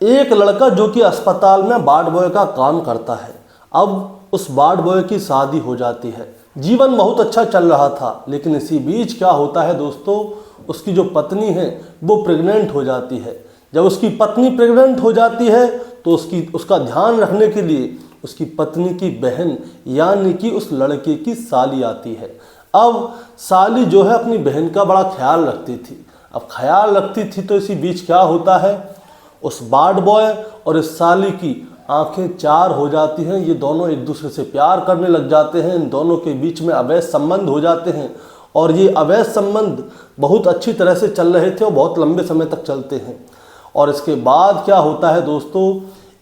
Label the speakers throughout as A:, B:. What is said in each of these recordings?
A: एक लड़का जो कि अस्पताल में वार्ड बॉय का काम करता है, अब उस वार्ड बॉय की शादी हो जाती है। जीवन बहुत अच्छा चल रहा था, लेकिन इसी बीच क्या होता है दोस्तों, उसकी जो पत्नी है वो प्रेग्नेंट हो जाती है। जब उसकी पत्नी प्रेग्नेंट हो जाती है तो उसका ध्यान रखने के लिए उसकी पत्नी की बहन यानी कि उस लड़के की साली आती है। अब साली जो है अपनी बहन का बड़ा ख्याल रखती थी। अब ख्याल रखती थी तो इसी बीच क्या होता है, उस वार्ड बॉय और इस साली की आंखें चार हो जाती हैं। ये दोनों एक दूसरे से प्यार करने लग जाते हैं। इन दोनों के बीच में अवैध संबंध हो जाते हैं और ये अवैध संबंध बहुत अच्छी तरह से चल रहे थे और बहुत लंबे समय तक चलते हैं। और इसके बाद क्या होता है दोस्तों,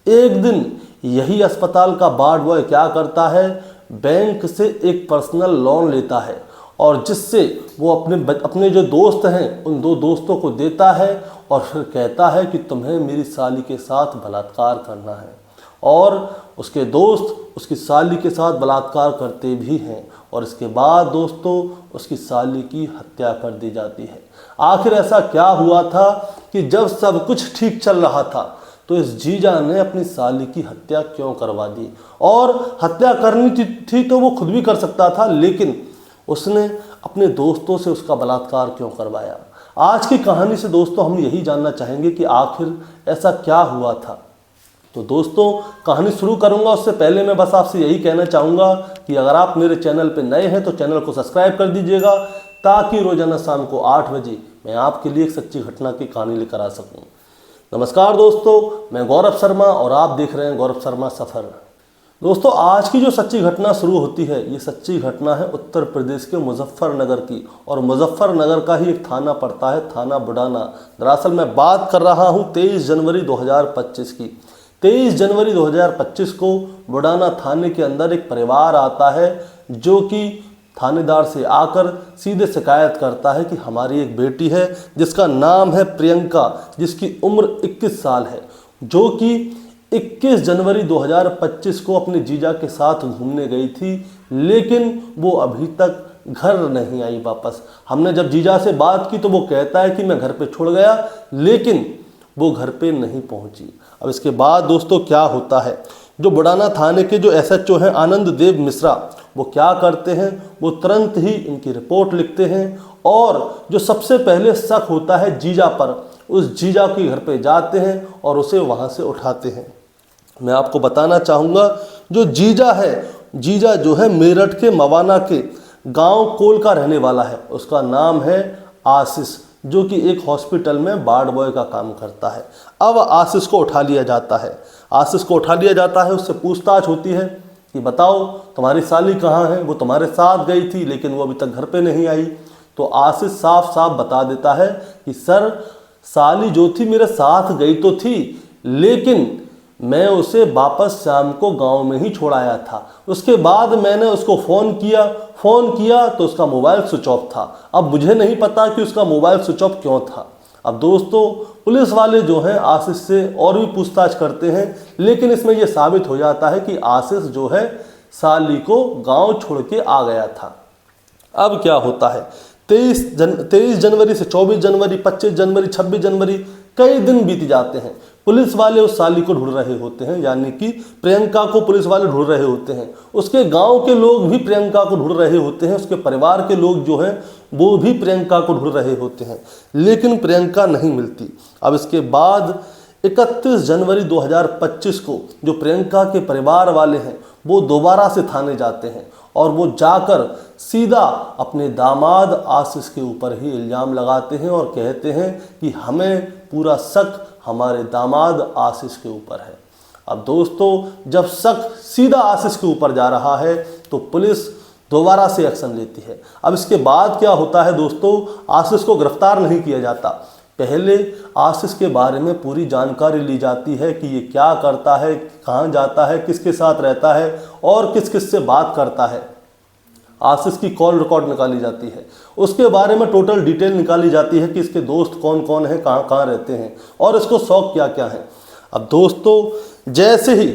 A: एक दिन यही अस्पताल का वार्ड बॉय क्या करता है, बैंक से एक पर्सनल लोन लेता है और जिससे वो अपने जो दोस्त हैं उन दो दोस्तों को देता है और फिर कहता है कि तुम्हें मेरी साली के साथ बलात्कार करना है। और उसके दोस्त उसकी साली के साथ बलात्कार करते भी हैं और इसके बाद दोस्तों उसकी साली की हत्या कर दी जाती है। आखिर ऐसा क्या हुआ था कि जब सब कुछ ठीक चल रहा था तो इस जीजा ने अपनी साली की हत्या क्यों करवा दी। और हत्या करनी थी तो वो खुद भी कर सकता था, लेकिन उसने अपने दोस्तों से उसका बलात्कार क्यों करवाया। आज की कहानी से दोस्तों हम यही जानना चाहेंगे कि आखिर ऐसा क्या हुआ था। तो दोस्तों कहानी शुरू करूंगा उससे पहले मैं बस आपसे यही कहना चाहूँगा कि अगर आप मेरे चैनल पर नए हैं तो चैनल को सब्सक्राइब कर दीजिएगा, ताकि रोजाना शाम को 8 बजे मैं आपके लिए एक सच्ची घटना की कहानी लेकर आ सकूँ। नमस्कार दोस्तों, मैं गौरव शर्मा और आप देख रहे हैं गौरव शर्मा सफ़र। दोस्तों आज की जो सच्ची घटना शुरू होती है, ये सच्ची घटना है उत्तर प्रदेश के मुजफ्फरनगर की और मुजफ्फरनगर का ही एक थाना पड़ता है, थाना बुडाना। दरअसल मैं बात कर रहा हूँ 23 जनवरी 2025 की। 23 जनवरी 2025 को बुडाना थाने के अंदर एक परिवार आता है जो कि थानेदार से आकर सीधे शिकायत करता है कि हमारी एक बेटी है जिसका नाम है प्रियंका, जिसकी उम्र 21 साल है, जो कि 21 जनवरी 2025 को अपने जीजा के साथ घूमने गई थी, लेकिन वो अभी तक घर नहीं आई वापस। हमने जब जीजा से बात की तो वो कहता है कि मैं घर पे छोड़ गया, लेकिन वो घर पे नहीं पहुंची। अब इसके बाद दोस्तों क्या होता है, जो बुडाना थाने के जो एसएचओ हैं आनंद देव मिश्रा, वो क्या करते हैं, वो तुरंत ही इनकी रिपोर्ट लिखते हैं और जो सबसे पहले शक होता है जीजा पर, उस जीजा के घर पे जाते हैं और उसे वहाँ से उठाते हैं। मैं आपको बताना चाहूँगा जो जीजा है, जीजा जो है मेरठ के मवाना के गांव कोल का रहने वाला है। उसका नाम है आशीष, जो कि एक हॉस्पिटल में वार्ड बॉय का काम करता है। अब आशीष को उठा लिया जाता है, आशीष को उठा लिया जाता है, उससे पूछताछ होती है कि बताओ तुम्हारी साली कहाँ है, वो तुम्हारे साथ गई थी लेकिन वो अभी तक घर पे नहीं आई। तो आशीष साफ साफ बता देता है कि सर साली जो थी मेरे साथ गई तो थी, लेकिन मैं उसे वापस शाम को गांव में ही छोड़ाया था। उसके बाद मैंने उसको फ़ोन किया तो उसका मोबाइल स्विच ऑफ था। अब मुझे नहीं पता कि उसका मोबाइल स्विच ऑफ क्यों था। अब दोस्तों पुलिस वाले जो हैं आशीष से और भी पूछताछ करते हैं, लेकिन इसमें यह साबित हो जाता है कि आशीष जो है साली को गांव छोड़ के आ गया था। अब क्या होता है, 23 जनवरी से 24 जनवरी, 25 जनवरी, 26 जनवरी, कई दिन बीत जाते हैं। पुलिस वाले उस साली को ढूंढ रहे होते हैं, यानी कि प्रियंका को पुलिस वाले ढूंढ रहे होते हैं। उसके गांव के लोग भी प्रियंका को ढूंढ रहे होते हैं, उसके परिवार के लोग जो हैं वो भी प्रियंका को ढूंढ रहे होते हैं, लेकिन प्रियंका नहीं मिलती। अब इसके बाद 31 जनवरी 2025 को जो प्रियंका के परिवार वाले हैं वो दोबारा से थाने जाते हैं और वो जाकर सीधा अपने दामाद आशीष के ऊपर ही इल्ज़ाम लगाते हैं और कहते हैं कि हमें पूरा शक हमारे दामाद आशीष के ऊपर है। अब दोस्तों जब शक सीधा आशीष के ऊपर जा रहा है तो पुलिस दोबारा से एक्शन लेती है। अब इसके बाद क्या होता है दोस्तों, आशीष को गिरफ्तार नहीं किया जाता। पहले आशीष के बारे में पूरी जानकारी ली जाती है कि ये क्या करता है, कहाँ जाता है, किसके साथ रहता है और किस किस से बात करता है। आशीष की कॉल रिकॉर्ड निकाली जाती है, उसके बारे में टोटल डिटेल निकाली जाती है कि इसके दोस्त कौन कौन हैं, कहाँ कहाँ रहते हैं और इसको शौक क्या क्या है। अब दोस्तों जैसे ही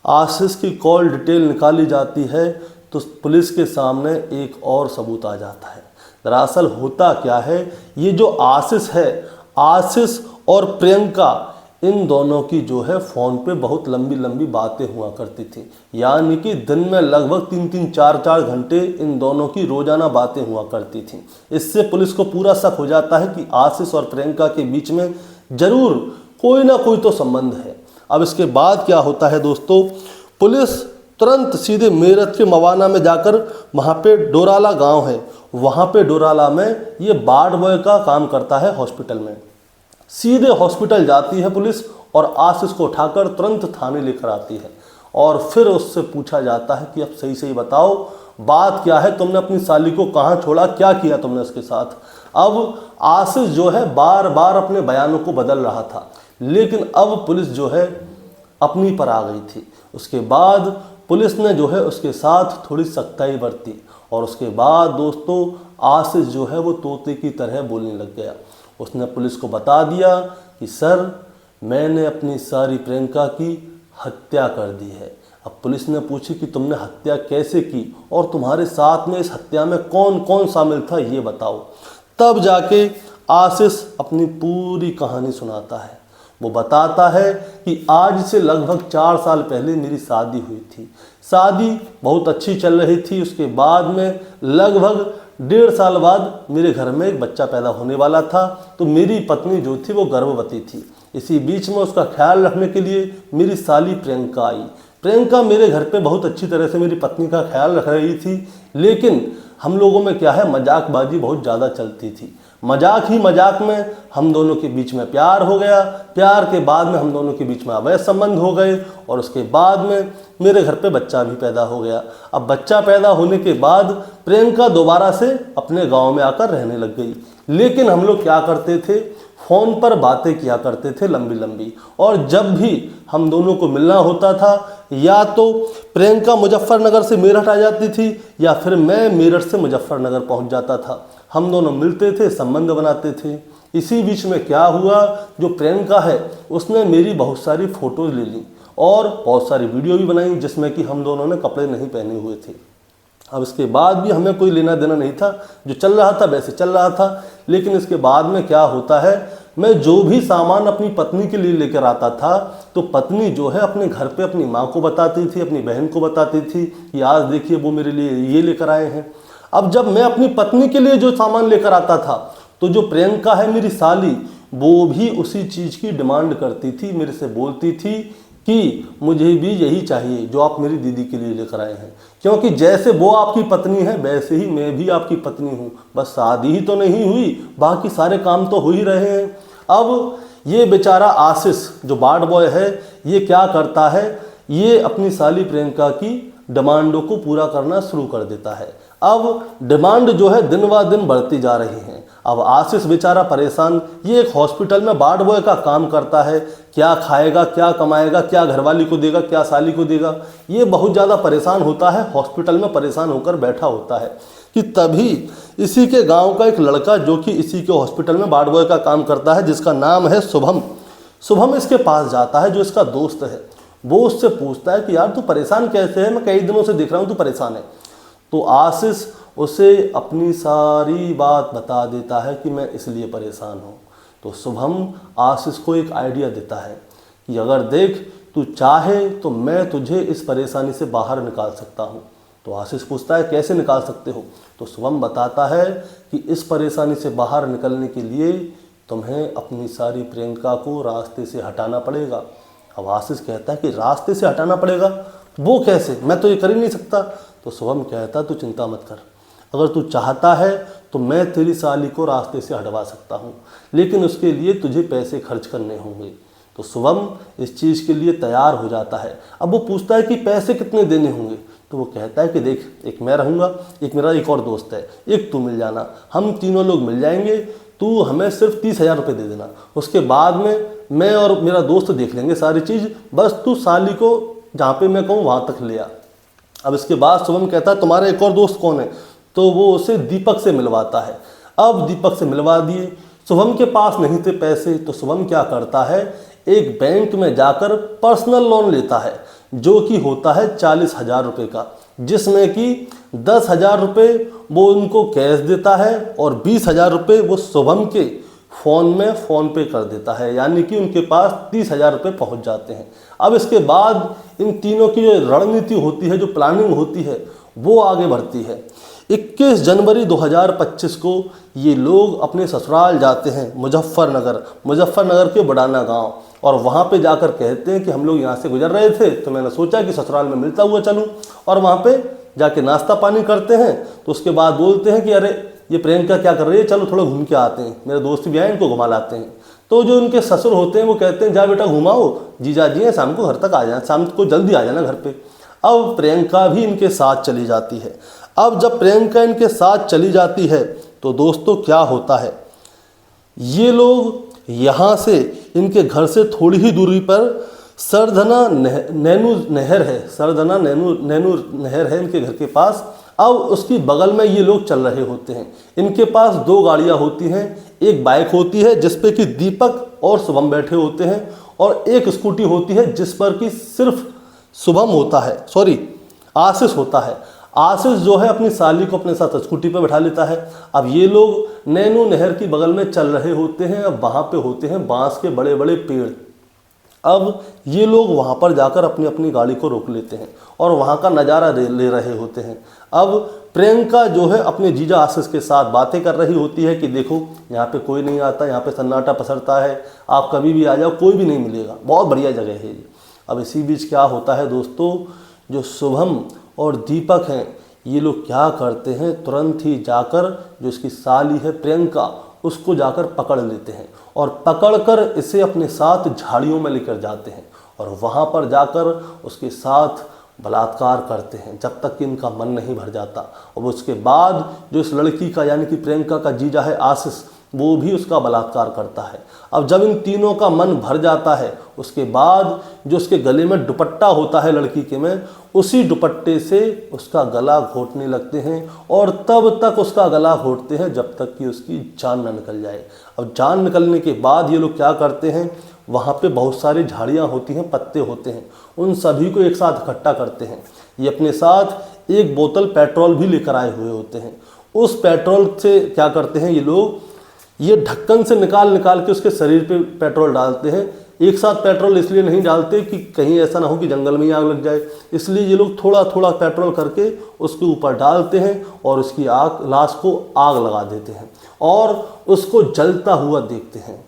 A: आशीष की कॉल डिटेल निकाली जाती है तो पुलिस के सामने एक और सबूत आ जाता है। दरअसल होता क्या है, ये जो आशीष है, आशीष और प्रियंका इन दोनों की जो है फ़ोन पे बहुत लंबी लंबी बातें हुआ करती थी। यानी कि दिन में लगभग 3-3 4-4 घंटे इन दोनों की रोज़ाना बातें हुआ करती थी। इससे पुलिस को पूरा शक हो जाता है कि आशीष और प्रियंका के बीच में ज़रूर कोई ना कोई तो संबंध है। अब इसके बाद क्या होता है दोस्तों, पुलिस तुरंत सीधे मेरठ के मवाना में जाकर, वहाँ पे डोराला गांव है, वहाँ पे डोराला में ये वार्ड बॉय का काम करता है हॉस्पिटल में। सीधे हॉस्पिटल जाती है पुलिस और आशीष को उठाकर तुरंत थाने लेकर आती है और फिर उससे पूछा जाता है कि अब सही सही बताओ बात क्या है, तुमने अपनी साली को कहाँ छोड़ा, क्या किया तुमने उसके साथ। अब आशीष जो है बार बार अपने बयानों को बदल रहा था, लेकिन अब पुलिस जो है अपनी पर आ गई थी। उसके बाद पुलिस ने जो है उसके साथ थोड़ी सख्ताई बरती और उसके बाद दोस्तों आशीष जो है वो तोते की तरह बोलने लग गया। उसने पुलिस को बता दिया कि सर, मैंने अपनी सारी प्रियंका की हत्या कर दी है। अब पुलिस ने पूछी कि तुमने हत्या कैसे की और तुम्हारे साथ में इस हत्या में कौन कौन शामिल था ये बताओ। तब जाके आशीष अपनी पूरी कहानी सुनाता है। वो बताता है कि आज से लगभग 4 साल पहले मेरी शादी हुई थी। शादी बहुत अच्छी चल रही थी। उसके बाद में लगभग 1.5 साल बाद मेरे घर में एक बच्चा पैदा होने वाला था। तो मेरी पत्नी जो थी वो गर्भवती थी। इसी बीच में उसका ख्याल रखने के लिए मेरी साली प्रियंका आई। प्रियंका मेरे घर पे बहुत अच्छी तरह से मेरी पत्नी का ख्याल रख रही थी, लेकिन हम लोगों में क्या है, मजाकबाजी बहुत ज़्यादा चलती थी। मजाक ही मजाक में हम दोनों के बीच में प्यार हो गया। प्यार के बाद में हम दोनों के बीच में अवैध संबंध हो गए और उसके बाद में मेरे घर पे बच्चा भी पैदा हो गया। अब बच्चा पैदा होने के बाद प्रियंका दोबारा से अपने गांव में आकर रहने लग गई। लेकिन हम लोग क्या करते थे, फ़ोन पर बातें किया करते थे लंबी लंबी। और जब भी हम दोनों को मिलना होता था, या तो प्रियंका मुजफ्फरनगर से मेरठ आ जाती थी या फिर मैं मेरठ से मुजफ्फरनगर पहुंच जाता था। हम दोनों मिलते थे, संबंध बनाते थे। इसी बीच में क्या हुआ, जो प्रियंका है उसने मेरी बहुत सारी फ़ोटोज़ ले ली और बहुत सारी वीडियो भी बनाई जिसमें कि हम दोनों ने कपड़े नहीं पहने हुए थे। अब इसके बाद भी हमें कोई लेना देना नहीं था, जो चल रहा था वैसे चल रहा था। लेकिन इसके बाद में क्या होता है, मैं जो भी सामान अपनी पत्नी के लिए लेकर आता था तो पत्नी जो है अपने घर पे अपनी माँ को बताती थी, अपनी बहन को बताती थी कि आज देखिए वो मेरे लिए ये लेकर आए हैं। अब जब मैं अपनी पत्नी के लिए जो सामान लेकर आता था तो जो प्रियंका है मेरी साली, वो भी उसी चीज़ की डिमांड करती थी, मेरे से बोलती थी कि मुझे भी यही चाहिए जो आप मेरी दीदी के लिए लेकर आए हैं, क्योंकि जैसे वो आपकी पत्नी है वैसे ही मैं भी आपकी पत्नी हूँ। बस शादी ही तो नहीं हुई, बाकी सारे काम तो हो ही रहे हैं। अब ये बेचारा आशीष जो वार्ड बॉय है, ये क्या करता है, ये अपनी साली प्रियंका की डिमांडों को पूरा करना शुरू कर देता है। अब डिमांड जो है दिन ब दिन बढ़ती जा रही हैं। अब आशीष बेचारा परेशान, ये एक हॉस्पिटल में वार्ड बॉय का काम करता है, क्या खाएगा, क्या कमाएगा, क्या घरवाली को देगा, क्या साली को देगा, ये बहुत ज़्यादा परेशान होता है। हॉस्पिटल में परेशान होकर बैठा होता है कि तभी इसी के गांव का एक लड़का जो कि इसी के हॉस्पिटल में वार्ड बॉय का काम करता है, जिसका नाम है शुभम। शुभम इसके पास जाता है, जो इसका दोस्त है। वो उससे पूछता है कि यार तू परेशान कैसे है, मैं कई दिनों से देख रहा हूँ तू परेशान है। तो आशीष उसे अपनी सारी बात बता देता है कि मैं इसलिए परेशान हूँ। तो शुभम आशीष को एक आइडिया देता है कि अगर देख तू चाहे तो मैं तुझे इस परेशानी से बाहर निकाल सकता हूँ। तो आशीष पूछता है कैसे निकाल सकते हो। तो शुभम बताता है कि इस परेशानी से बाहर निकलने के लिए तुम्हें अपनी सारी प्रियंका को रास्ते से हटाना पड़ेगा। अब आशीष कहता है कि रास्ते से हटाना पड़ेगा, वो कैसे, मैं तो ये कर ही नहीं सकता। तो शुभम कहता तू चिंता मत कर, अगर तू चाहता है तो मैं तेरी साली को रास्ते से हटवा सकता हूँ, लेकिन उसके लिए तुझे पैसे खर्च करने होंगे। तो शुभम इस चीज़ के लिए तैयार हो जाता है। अब वो पूछता है कि पैसे कितने देने होंगे। तो वो कहता है कि देख, एक मैं रहूँगा, एक मेरा एक और दोस्त है, एक तू मिल जाना, हम तीनों लोग मिल जाएंगे। तू हमें सिर्फ 30,000 रुपये दे देना, उसके बाद में मैं और मेरा दोस्त देख लेंगे सारी चीज़, बस तू साली को जहाँ पे मैं कहूँ वहाँ तक ले आ। अब इसके बाद शुभम कहता है तुम्हारा एक और दोस्त कौन है। तो वो उसे दीपक से मिलवाता है। अब दीपक से मिलवा दिए, शुभम के पास नहीं थे पैसे, तो शुभम क्या करता है, एक बैंक में जाकर पर्सनल लोन लेता है, जो कि होता है 40,000 रुपये का, जिसमें कि 10,000 रुपये वो उनको कैश देता है और 20,000 रुपये वो शुभम के फ़ोन पे कर देता है, यानी कि उनके पास 30,000 रुपये पहुँच जाते हैं। अब इसके बाद इन तीनों की जो रणनीति होती है, जो प्लानिंग होती है, वो आगे बढ़ती है। 21 जनवरी 2025 को ये लोग अपने ससुराल जाते हैं मुजफ्फरनगर के बड़ाना गांव, और वहाँ पे जाकर कहते हैं कि हम लोग यहाँ से गुजर रहे थे तो मैंने सोचा कि ससुराल में मिलता हुआ चलूँ, और वहाँ पे जाके नाश्ता पानी करते हैं। तो उसके बाद बोलते हैं कि अरे ये प्रियंका क्या कर रही है, चलो थोड़ा घूम के आते हैं, मेरे दोस्त भी आए, इनको घुमा लाते हैं। तो जो उनके ससुर होते हैं वो कहते हैं जा बेटा घुमाओ, जीजा जी हैं, शाम को घर तक आ जाना, शाम को जल्दी आ जाना घर पे। अब प्रियंका भी इनके साथ चली जाती है। अब जब प्रियंका इनके साथ चली जाती है तो दोस्तों क्या होता है, ये लोग यहाँ से इनके घर से थोड़ी ही दूरी पर सरधना नैनू नहर है इनके घर के पास। अब उसकी बगल में ये लोग चल रहे होते हैं। इनके पास 2 गाड़ियाँ होती हैं, एक बाइक होती है जिस पे कि दीपक और शुभम बैठे होते हैं, और एक स्कूटी होती है जिस पर कि सिर्फ आशीष होता है। आशीष जो है अपनी साली को अपने साथ स्कूटी पर बैठा लेता है। अब ये लोग नैनू नहर की बगल में चल रहे होते हैं। अब वहाँ पे होते हैं बांस के बड़े बड़े पेड़। अब ये लोग वहाँ पर जाकर अपनी अपनी गाड़ी को रोक लेते हैं और वहाँ का नज़ारा ले रहे होते हैं। अब प्रियंका जो है अपने जीजा आशीष के साथ बातें कर रही होती है कि देखो यहाँ पे कोई नहीं आता, यहाँ पे सन्नाटा पसरता है, आप कभी भी आ जाओ, कोई भी नहीं मिलेगा, बहुत बढ़िया जगह है ये। अब इसी बीच क्या होता है दोस्तों, जो शुभम और दीपक हैं ये लोग क्या करते हैं, तुरंत ही जाकर जो इसकी साली है प्रियंका उसको जाकर पकड़ लेते हैं और पकड़कर इसे अपने साथ झाड़ियों में लेकर जाते हैं और वहाँ पर जाकर उसके साथ बलात्कार करते हैं जब तक कि इनका मन नहीं भर जाता। और उसके बाद जो इस लड़की का यानी कि प्रियंका का जीजा है आशीष, वो भी उसका बलात्कार करता है। अब जब इन तीनों का मन भर जाता है उसके बाद जो उसके गले में दुपट्टा होता है लड़की के में, उसी दुपट्टे से उसका गला घोंटने लगते हैं और तब तक उसका गला घोंटते हैं जब तक कि उसकी जान न निकल जाए। अब जान निकलने के बाद ये लोग क्या करते हैं, वहाँ पे बहुत सारी झाड़ियाँ होती हैं, पत्ते होते हैं, उन सभी को एक साथ इकट्ठा करते हैं। ये अपने साथ एक बोतल पेट्रोल भी लेकर आए हुए होते हैं। उस पेट्रोल से क्या करते हैं ये लोग, ये ढक्कन से निकाल के उसके शरीर पे पेट्रोल डालते हैं। एक साथ पेट्रोल इसलिए नहीं डालते कि कहीं ऐसा ना हो कि जंगल में ही आग लग जाए, इसलिए ये लोग थोड़ा थोड़ा पेट्रोल करके उसके ऊपर डालते हैं और उसकी लाश को आग लगा देते हैं और उसको जलता हुआ देखते हैं।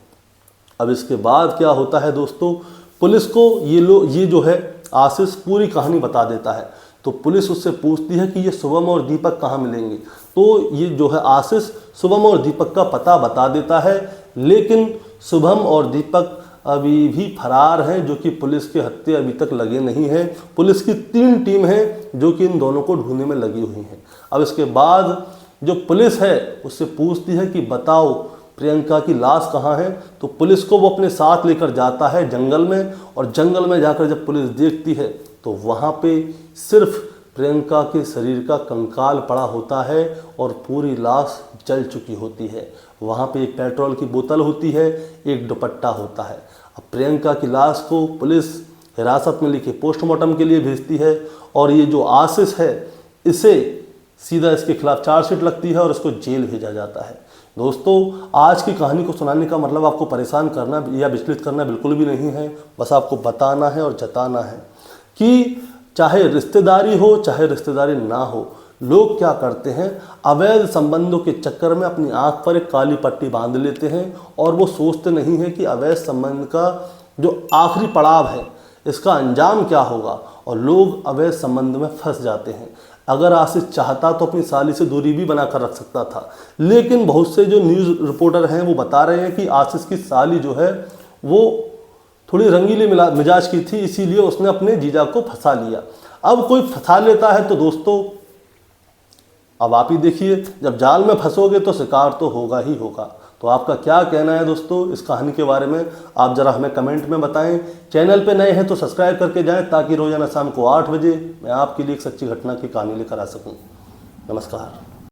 A: अब इसके बाद क्या होता है दोस्तों, पुलिस को ये जो है आशीष पूरी कहानी बता देता है। तो पुलिस उससे पूछती है कि ये शुभम और दीपक कहाँ मिलेंगे। तो ये जो है आशीष शुभम और दीपक का पता बता देता है, लेकिन शुभम और दीपक अभी भी फरार हैं, जो कि पुलिस के हत्थे अभी तक लगे नहीं हैं। पुलिस की 3 टीम है जो कि इन दोनों को ढूंढने में लगी हुई हैं। अब इसके बाद जो पुलिस है उससे पूछती है कि बताओ प्रियंका की लाश कहाँ है। तो पुलिस को वो अपने साथ लेकर जाता है जंगल में, और जंगल में जाकर जब पुलिस देखती है तो वहाँ पे सिर्फ प्रियंका के शरीर का कंकाल पड़ा होता है और पूरी लाश जल चुकी होती है। वहाँ पे एक पेट्रोल की बोतल होती है, एक दुपट्टा होता है। अब प्रियंका की लाश को पुलिस हिरासत में लेके पोस्टमार्टम के लिए भेजती है और ये जो आशीष है इसे सीधा इसके खिलाफ चार्जशीट लगती है और इसको जेल भेजा जाता है। दोस्तों आज की कहानी को सुनाने का मतलब आपको परेशान करना या विचलित करना बिल्कुल भी नहीं है, बस आपको बताना है और जताना है कि चाहे रिश्तेदारी हो चाहे रिश्तेदारी ना हो, लोग क्या करते हैं, अवैध संबंधों के चक्कर में अपनी आंख पर एक काली पट्टी बांध लेते हैं और वो सोचते नहीं हैं कि अवैध संबंध का जो आखिरी पड़ाव है इसका अंजाम क्या होगा, और लोग अवैध संबंध में फंस जाते हैं। अगर आशीष चाहता तो अपनी साली से दूरी भी बनाकर रख सकता था, लेकिन बहुत से जो न्यूज़ रिपोर्टर हैं वो बता रहे हैं कि आशीष की साली जो है वो थोड़ी रंगीले मिजाज की थी, इसीलिए उसने अपने जीजा को फंसा लिया। अब कोई फंसा लेता है तो दोस्तों अब आप ही देखिए, जब जाल में फंसोगे तो शिकार तो होगा ही होगा। तो आपका क्या कहना है दोस्तों इस कहानी के बारे में, आप ज़रा हमें कमेंट में बताएं। चैनल पे नए हैं तो सब्सक्राइब करके जाएं ताकि रोज़ाना शाम को 8 बजे मैं आपके लिए एक सच्ची घटना की कहानी लेकर आ सकूं। नमस्कार।